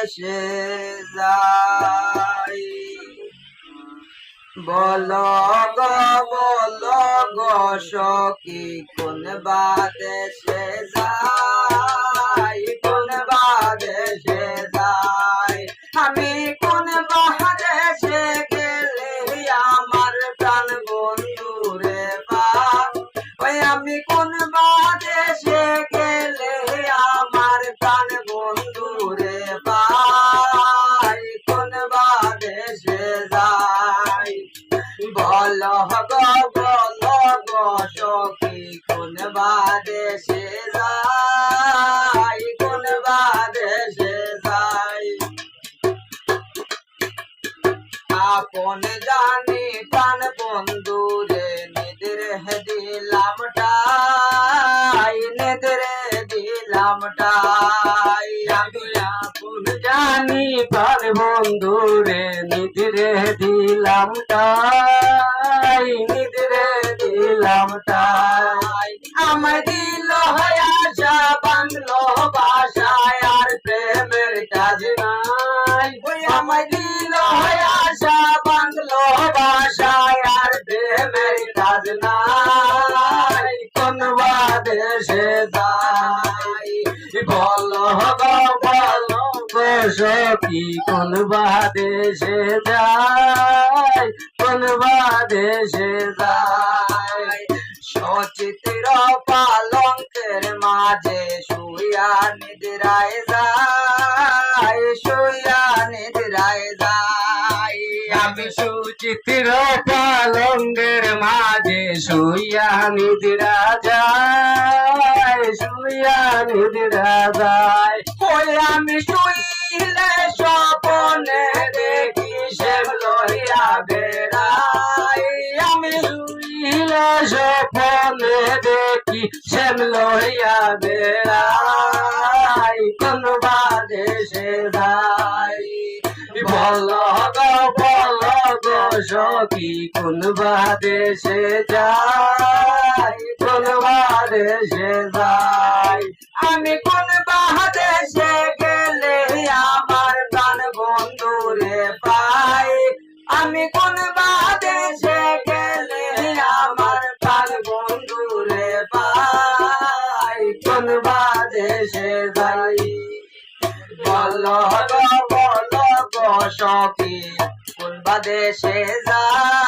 দেশে যাই। বলো গো সখী কোন বা দেশে যাই, কোন বা দেশে যাই। আমি কোন বা দেশে গেলে আমার প্রাণ বন্ধু রে পাই। ওই আমি কোন বা দেশে গেলে আমার প্রাণ বন্ধু রে পাই, কোন বা দেশে যাই। বলো গো সখী কোন বা দেশে যাই, কোন বা দেশে যাই। আপন জানি প্রাণ বন্ধু রে নিদ্রে দিলাম টাই, নিদ্রে দিলাম টাই। আমি আপন জানি প্রাণ বন্ধু রে নিদ্রে দিলাম টাই, নিদ্রে দিলাম টাই। আমায় দিল আশা বাংলো বাসায় আর প্রেমের কাজ নাই। আমায় দিল আশা বাংলো বাসায় আর প্রেমের কাজ নাই, কোন বা দেশে যাই। বলো গো সখী কোন বা দেশে যাই, কোন বা দেশে যাই। সচিত্র পালঙ্কের মাঝে শুইয়া নিদ্রায় যাই, শুইয়া নিদ্রায় যাই। আমি সুচিত্র পালঙ্কের মাঝে শুইয়া নিদ্রা যাই, শুইয়া নিদ্রা যাই। ওই আমি শুইলে স্বপনে দেখি শ্যাম লইয়া বেড়াই। আমি শুইলে স্বপনে দেখি শ্যাম লইয়া বেড়াই, কোন বা দেশে যাই। বলো গো সখী কোন বা দেশে যাই, কোন বা দেশে যাই। আমি কোন বা দেশে গেলে আমার প্রাণ বন্ধু রে পাই। আমি কোন বা দেশে গেলে আমার প্রাণ বন্ধু রে পাই, কোন বা দেশে যাই। বলো গো সখী কোন বা দেশে যাই।